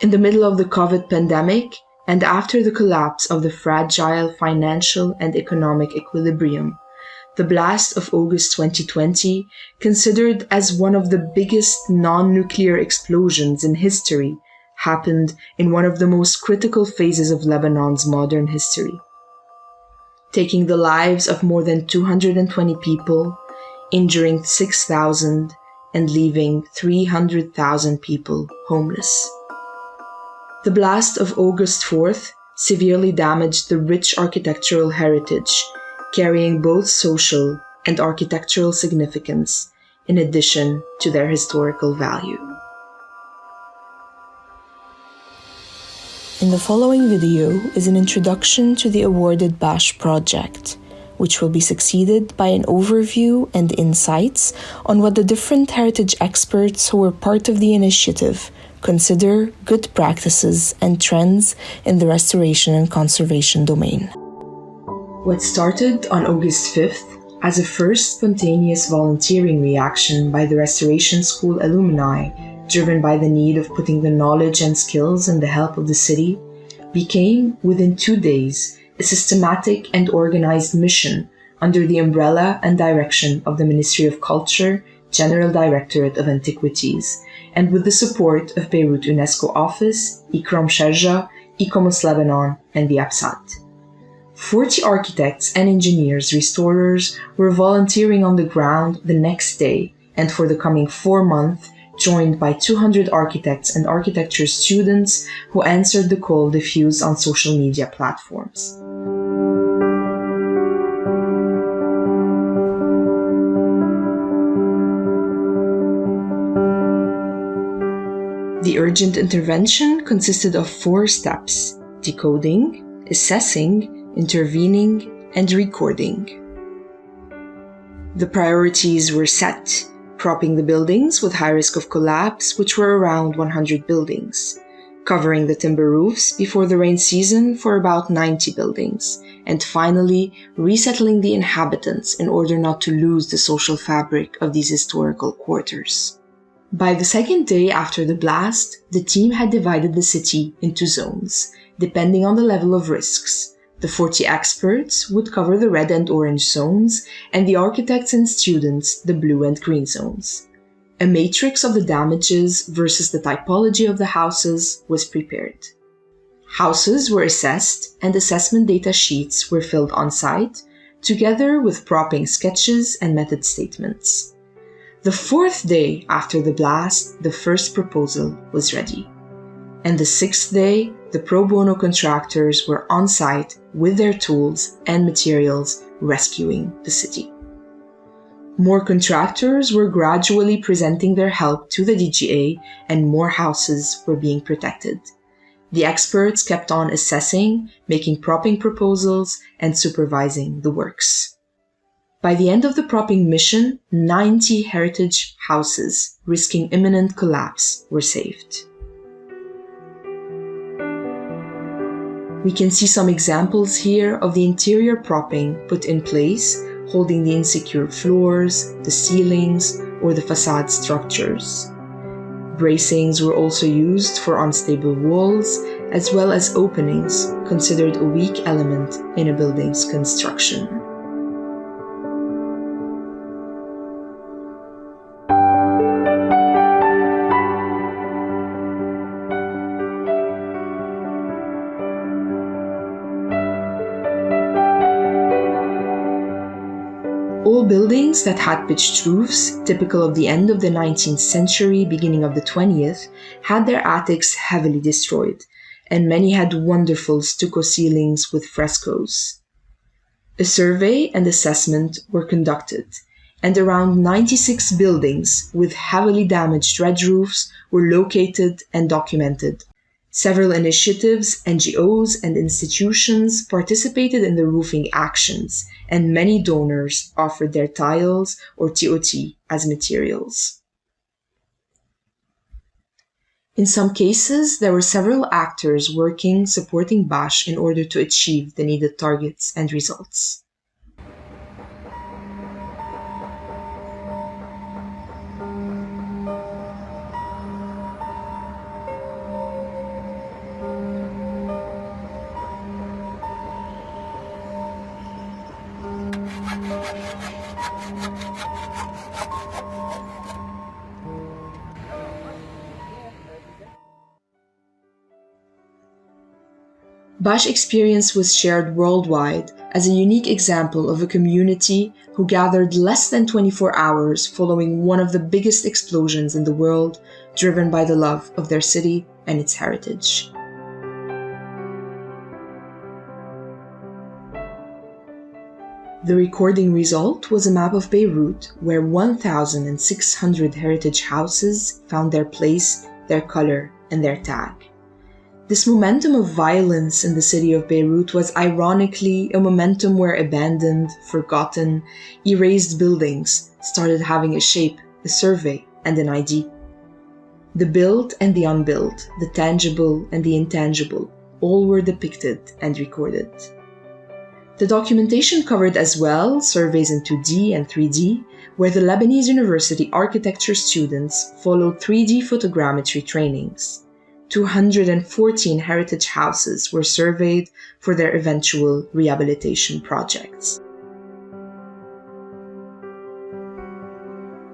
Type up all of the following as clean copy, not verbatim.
In the middle of the COVID pandemic, and after the collapse of the fragile financial and economic equilibrium, the blast of August 2020, considered as one of the biggest non-nuclear explosions in history, happened in one of the most critical phases of Lebanon's modern history, taking the lives of more than 220 people, injuring 6,000, and leaving 300,000 people homeless. The blast of August 4th severely damaged the rich architectural heritage, carrying both social and architectural significance in addition to their historical value. In the following video is an introduction to the awarded BASH project, which will be succeeded by an overview and insights on what the different heritage experts who were part of the initiative consider good practices and trends in the restoration and conservation domain. What started on August 5th as a first spontaneous volunteering reaction by the Restoration School alumni, driven by the need of putting the knowledge and skills in the help of the city, became, within 2 days, a systematic and organized mission under the umbrella and direction of the Ministry of Culture, General Directorate of Antiquities, and with the support of Beirut UNESCO Office, Ikram Sharjah, ICOMOS Lebanon, and the Absat. 40 architects and engineers restorers were volunteering on the ground the next day and for the coming 4 months, joined by 200 architects and architecture students who answered the call diffused on social media platforms. The urgent intervention consisted of 4 steps: decoding, assessing, intervening, and recording. The priorities were set: propping the buildings with high risk of collapse, which were around 100 buildings, covering the timber roofs before the rain season for about 90 buildings, and finally resettling the inhabitants in order not to lose the social fabric of these historical quarters. By the second day after the blast, the team had divided the city into zones, depending on the level of risks. The 40 experts would cover the red and orange zones, and the architects and students the blue and green zones. A matrix of the damages versus the typology of the houses was prepared. Houses were assessed, and assessment data sheets were filled on site, together with propping sketches and method statements. The 4th day after the blast, the first proposal was ready. And the 6th day, the pro bono contractors were on site with their tools and materials rescuing the city. More contractors were gradually presenting their help to the DGA, and more houses were being protected. The experts kept on assessing, making propping proposals, and supervising the works. By the end of the propping mission, 90 heritage houses risking imminent collapse were saved. We can see some examples here of the interior propping put in place, holding the insecure floors, the ceilings, or the facade structures. Bracings were also used for unstable walls, as well as openings, considered a weak element in a building's construction. All buildings that had pitched roofs, typical of the end of the 19th century, beginning of the 20th, had their attics heavily destroyed, and many had wonderful stucco ceilings with frescoes. A survey and assessment were conducted, and around 96 buildings with heavily damaged red roofs were located and documented. Several initiatives, NGOs, and institutions participated in the roofing actions, and many donors offered their tiles or TOT as materials. In some cases, there were several actors working supporting BASH in order to achieve the needed targets and results. Bash experience was shared worldwide as a unique example of a community who gathered less than 24 hours following one of the biggest explosions in the world, driven by the love of their city and its heritage. The recording result was a map of Beirut where 1,600 heritage houses found their place, their color, and their tag. This momentum of violence in the city of Beirut was ironically a momentum where abandoned, forgotten, erased buildings started having a shape, a survey, and an ID. The built and the unbuilt, the tangible and the intangible, all were depicted and recorded. The documentation covered as well surveys in 2D and 3D, where the Lebanese University architecture students followed 3D photogrammetry trainings. 214 heritage houses were surveyed for their eventual rehabilitation projects.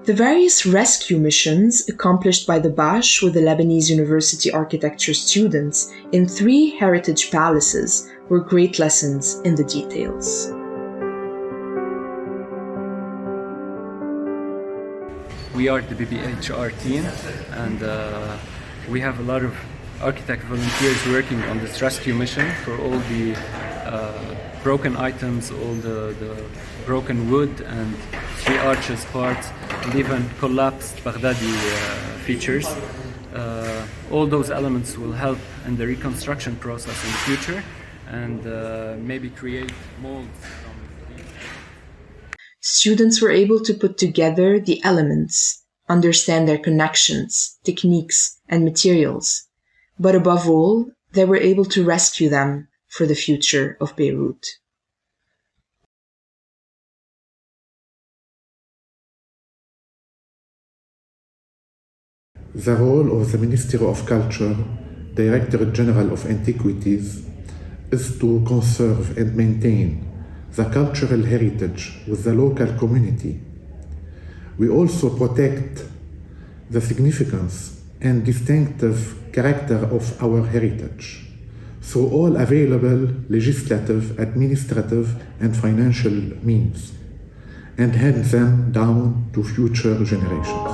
The various rescue missions accomplished by the Bash with the Lebanese University architecture students in 3 heritage palaces were great lessons in the details. We are the BBHR team, and we have a lot of architect volunteers working on this rescue mission for all the broken items, all the broken wood and 3 arches parts, and even collapsed Baghdadi features. All those elements will help in the reconstruction process in the future, and maybe create molds from these. Students were able to put together the elements, understand their connections, techniques, and materials, but above all, they were able to rescue them for the future of Beirut. The role of the Ministry of Culture, Directorate General of Antiquities, is to conserve and maintain the cultural heritage with the local community. We also protect the significance and distinctive character of our heritage through all available legislative, administrative, and financial means, and hand them down to future generations.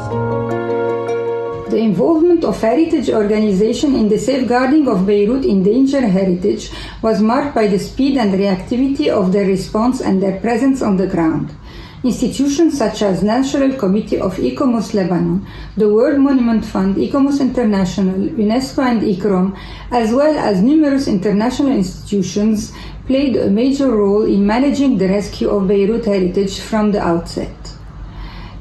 The involvement of heritage organizations in the safeguarding of Beirut endangered heritage was marked by the speed and reactivity of their response and their presence on the ground. Institutions such as National Committee of ICOMOS Lebanon, the World Monument Fund, ICOMOS International, UNESCO and ICROM, as well as numerous international institutions, played a major role in managing the rescue of Beirut heritage from the outset.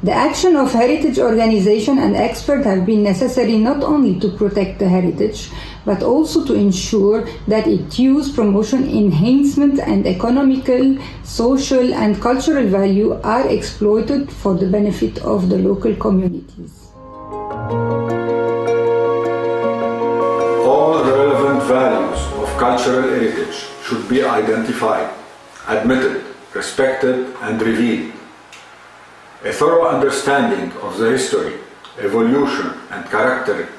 The action of heritage organizations and experts have been necessary not only to protect the heritage, but also to ensure that its use, promotion, enhancement, and economical, social, and cultural value are exploited for the benefit of the local communities. All relevant values of cultural heritage should be identified, admitted, respected, and revealed. A thorough understanding of the history, evolution, and character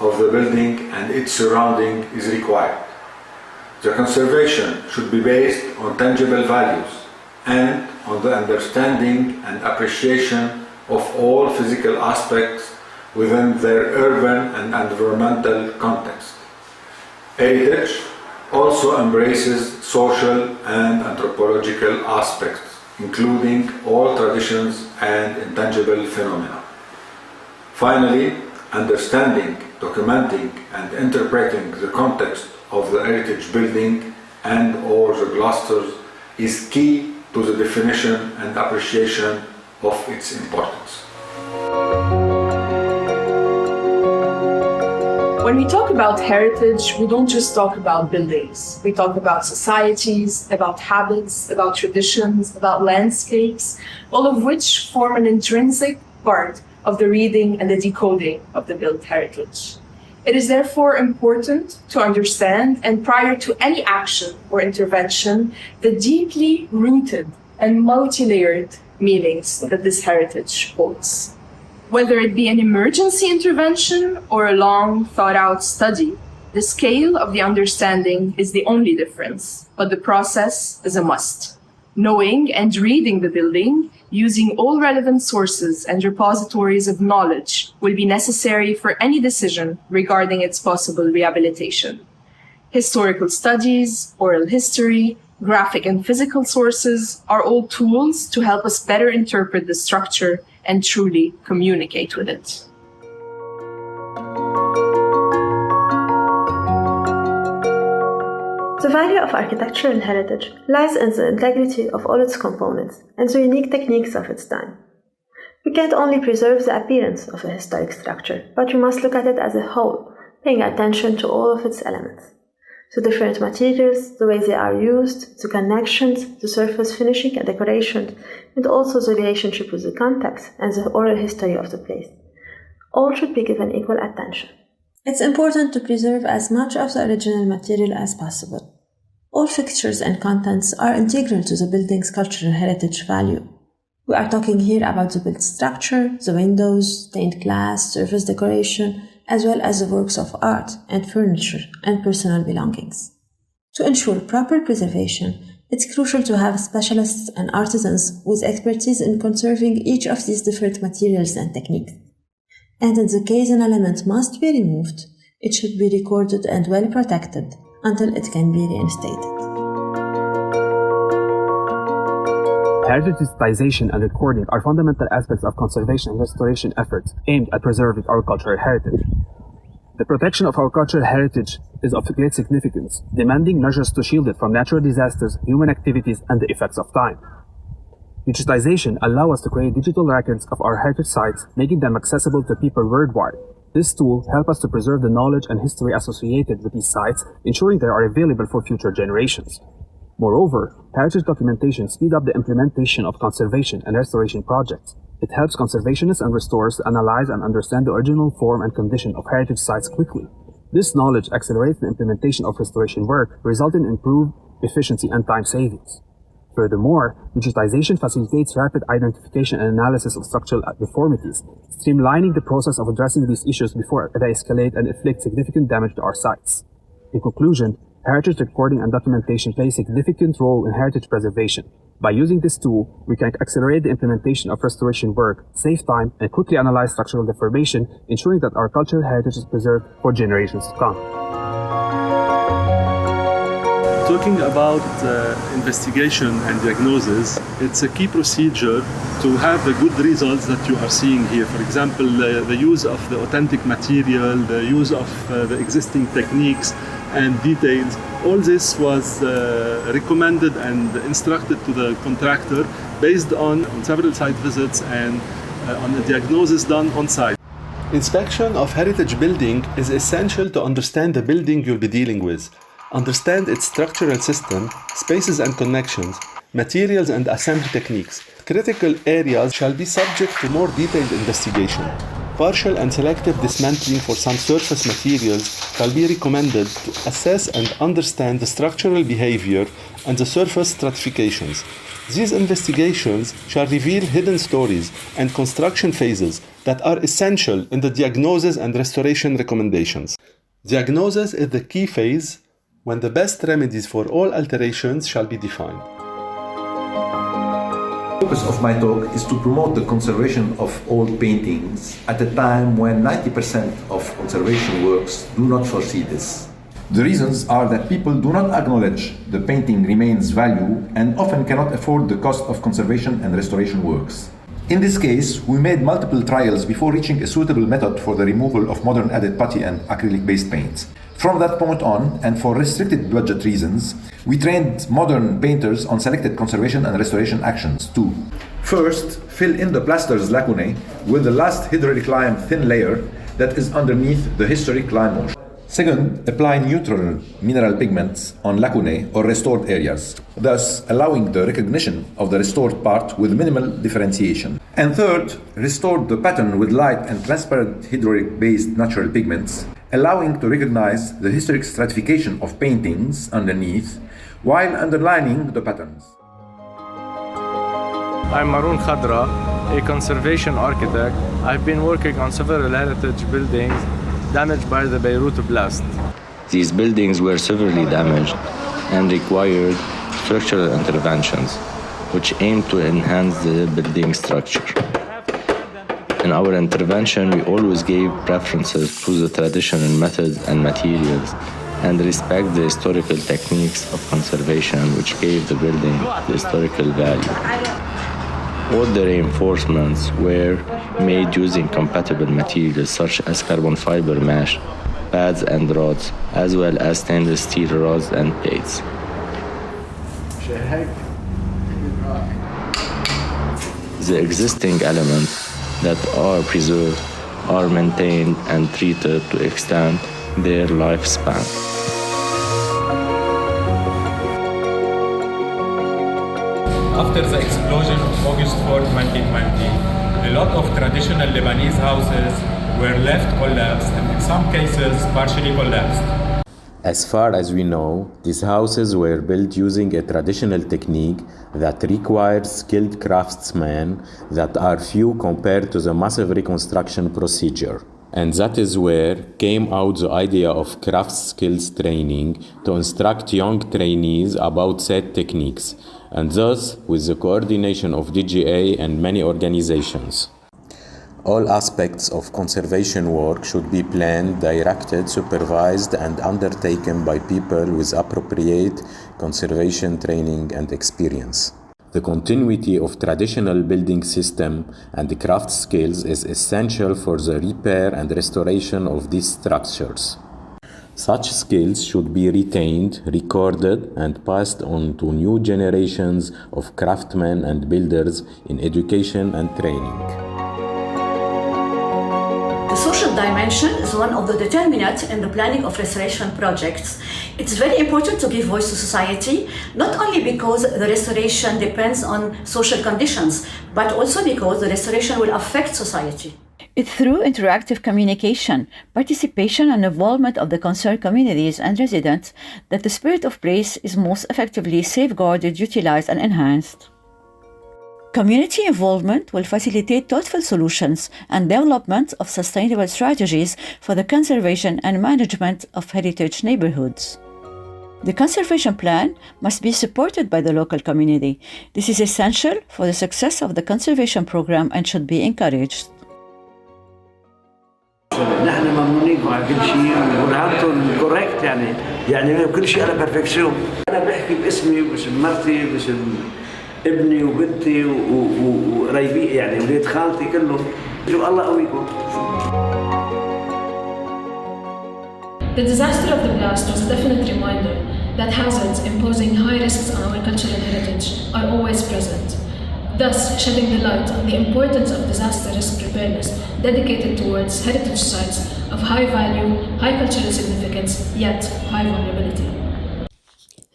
of the building and its surrounding is required. The conservation should be based on tangible values and on the understanding and appreciation of all physical aspects within their urban and environmental context. Heritage also embraces social and anthropological aspects, including all traditions and intangible phenomena. Finally, understanding, documenting, and interpreting the context of the heritage building and or the clusters is key to the definition and appreciation of its importance. When we talk about heritage, we don't just talk about buildings. We talk about societies, about habits, about traditions, about landscapes, all of which form an intrinsic part of the reading and the decoding of the built heritage. It is therefore important to understand, and prior to any action or intervention, the deeply rooted and multi-layered meanings that this heritage holds. Whether it be an emergency intervention or a long thought-out study, The scale of the understanding is the only difference, but the process is a must. Knowing and reading the building, using all relevant sources and repositories of knowledge will be necessary for any decision regarding its possible rehabilitation. Historical studies, oral history, graphic and physical sources are all tools to help us better interpret the structure and truly communicate with it. The value of architectural heritage lies in the integrity of all its components and the unique techniques of its time. We can't only preserve the appearance of a historic structure, but we must look at it as a whole, paying attention to all of its elements. The different materials, the way they are used, the connections, the surface finishing and decoration, and also the relationship with the context and the oral history of the place. All should be given equal attention. It's important to preserve as much of the original material as possible. All fixtures and contents are integral to the building's cultural heritage value. We are talking here about the built structure, the windows, stained glass, surface decoration, as well as the works of art and furniture and personal belongings. To ensure proper preservation, it's crucial to have specialists and artisans with expertise in conserving each of these different materials and techniques. And in the case an element must be removed, it should be recorded and well protected until it can be reinstated. Heritage digitization and recording are fundamental aspects of conservation and restoration efforts aimed at preserving our cultural heritage. The protection of our cultural heritage is of great significance, demanding measures to shield it from natural disasters, human activities, and the effects of time. Digitization allows us to create digital records of our heritage sites, making them accessible to people worldwide. This tool helps us to preserve the knowledge and history associated with these sites, ensuring they are available for future generations. Moreover, heritage documentation speeds up the implementation of conservation and restoration projects. It helps conservationists and restorers to analyze and understand the original form and condition of heritage sites quickly. This knowledge accelerates the implementation of restoration work, resulting in improved efficiency and time savings. Furthermore, digitization facilitates rapid identification and analysis of structural deformities, streamlining the process of addressing these issues before they escalate and inflict significant damage to our sites. In conclusion, heritage recording and documentation play a significant role in heritage preservation. By using this tool, we can accelerate the implementation of restoration work, save time, and quickly analyze structural deformation, ensuring that our cultural heritage is preserved for generations to come. Talking about investigation and diagnosis, it's a key procedure to have the good results that you are seeing here. For example, the use of the authentic material, the use of the existing techniques and details. All this was recommended and instructed to the contractor based on several site visits and on the diagnosis done on site. Inspection of heritage building is essential to understand the building you'll be dealing with. Understand its structural system, spaces and connections, materials and assembly techniques. Critical areas shall be subject to more detailed investigation. Partial and selective dismantling for some surface materials shall be recommended to assess and understand the structural behavior and the surface stratifications. These investigations shall reveal hidden stories and construction phases that are essential in the diagnosis and restoration recommendations. Diagnosis is the key phase when the best remedies for all alterations shall be defined. The purpose of my talk is to promote the conservation of old paintings at a time when 90% of conservation works do not foresee this. The reasons are that people do not acknowledge the painting remains value and often cannot afford the cost of conservation and restoration works. In this case, we made multiple trials before reaching a suitable method for the removal of modern added putty and acrylic-based paints. From that point on, and for restricted budget reasons, we trained modern painters on selected conservation and restoration actions too. First, fill in the plaster's lacunae with the last hydraulic lime thin layer that is underneath the historic lime wash. Second, apply neutral mineral pigments on lacunae or restored areas, thus allowing the recognition of the restored part with minimal differentiation. And third, restore the pattern with light and transparent hydraulic-based natural pigments, allowing to recognize the historic stratification of paintings underneath while underlining the patterns. I'm Maroon Khadra, a conservation architect. I've been working on several heritage buildings damaged by the Beirut blast. These buildings were severely damaged and required structural interventions, which aimed to enhance the building structure. In our intervention, we always gave preferences to the traditional methods and materials and respect the historical techniques of conservation, which gave the building the historical value. All the reinforcements were made using compatible materials such as carbon fiber mesh, pads and rods, as well as stainless steel rods and plates. The existing elements that are preserved are maintained and treated to extend their lifespan. After the explosion of August 4, 2020, a lot of traditional Lebanese houses were left collapsed and in some cases partially collapsed. As far as we know, these houses were built using a traditional technique that requires skilled craftsmen that are few compared to the massive reconstruction procedure. And that is where came out the idea of craft skills training to instruct young trainees about said techniques, and thus with the coordination of DGA and many organizations. All aspects of conservation work should be planned, directed, supervised, and undertaken by people with appropriate conservation training and experience. The continuity of traditional building system and the craft skills is essential for the repair and restoration of these structures. Such skills should be retained, recorded, and passed on to new generations of craftsmen and builders in education and training. The social dimension is one of the determinants in the planning of restoration projects. It's very important to give voice to society, not only because the restoration depends on social conditions, but also because the restoration will affect society. It's through interactive communication, participation and involvement of the concerned communities and residents that the spirit of place is most effectively safeguarded, utilized and enhanced. Community involvement will facilitate thoughtful solutions and development of sustainable strategies for the conservation and management of heritage neighborhoods. The conservation plan must be supported by the local community. This is essential for the success of the conservation program and should be encouraged. نحن ممنونين على كل شيء ورهبتهم كوريكت يعني كل شيء على بيرفكشن. أنا بحكي باسمي وباسم مرتي وباسم ابني وبنتي وقرايبي يعني ولاد خالتي كلهم. الله قويكم. The disaster of the blast was a definite reminder that hazards imposing high risks on our cultural heritage are always present, thus shedding the light on the importance of disaster risk preparedness dedicated towards heritage sites of high value, high cultural significance, yet high vulnerability.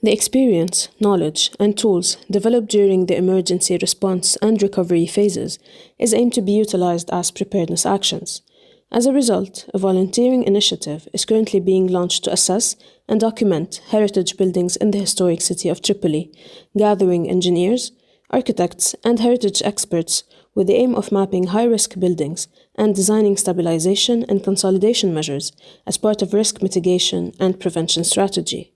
The experience, knowledge, and tools developed during the emergency response and recovery phases is aimed to be utilized as preparedness actions. As a result, a volunteering initiative is currently being launched to assess and document heritage buildings in the historic city of Tripoli, gathering engineers, architects, and heritage experts with the aim of mapping high-risk buildings and designing stabilization and consolidation measures as part of risk mitigation and prevention strategy.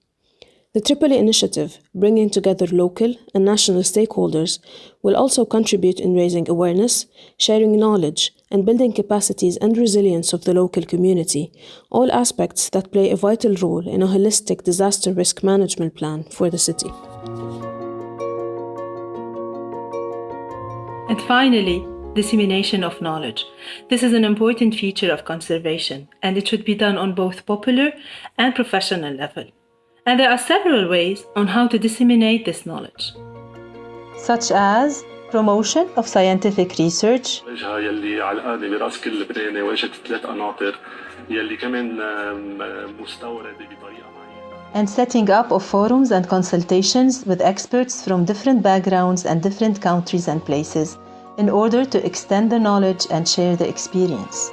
The Tripoli initiative, bringing together local and national stakeholders, will also contribute in raising awareness, sharing knowledge, and building capacities and resilience of the local community, all aspects that play a vital role in a holistic disaster risk management plan for the city. And finally, dissemination of knowledge. This is an important feature of conservation, and it should be done on both popular and professional level. And there are several ways on how to disseminate this knowledge, such as promotion of scientific research, and setting up of forums and consultations with experts from different backgrounds and different countries and places in order to extend the knowledge and share the experience.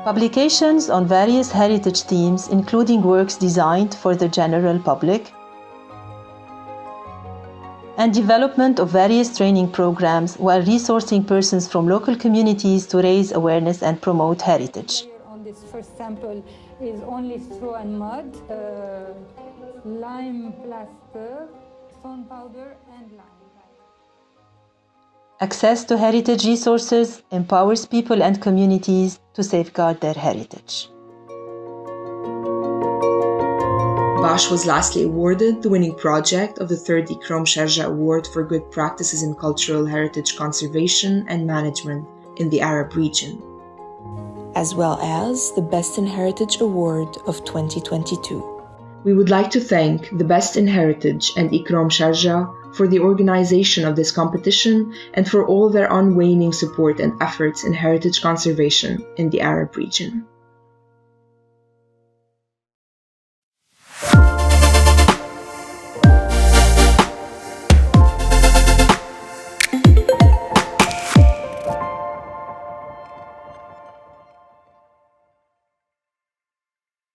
Publications on various heritage themes, including works designed for the general public, and development of various training programs while resourcing persons from local communities to raise awareness and promote heritage. first sample is only straw and mud, lime plaster, stone powder, and lime. Access to heritage resources empowers people and communities to safeguard their heritage. Bash was lastly awarded the winning project of the 3rd Ikram Sharjah Award for Good Practices in Cultural Heritage Conservation and Management in the Arab region, as well as the Best in Heritage Award of 2022. We would like to thank the Best in Heritage and Ikram Sharjah for the organization of this competition and for all their unwaning support and efforts in heritage conservation in the Arab region.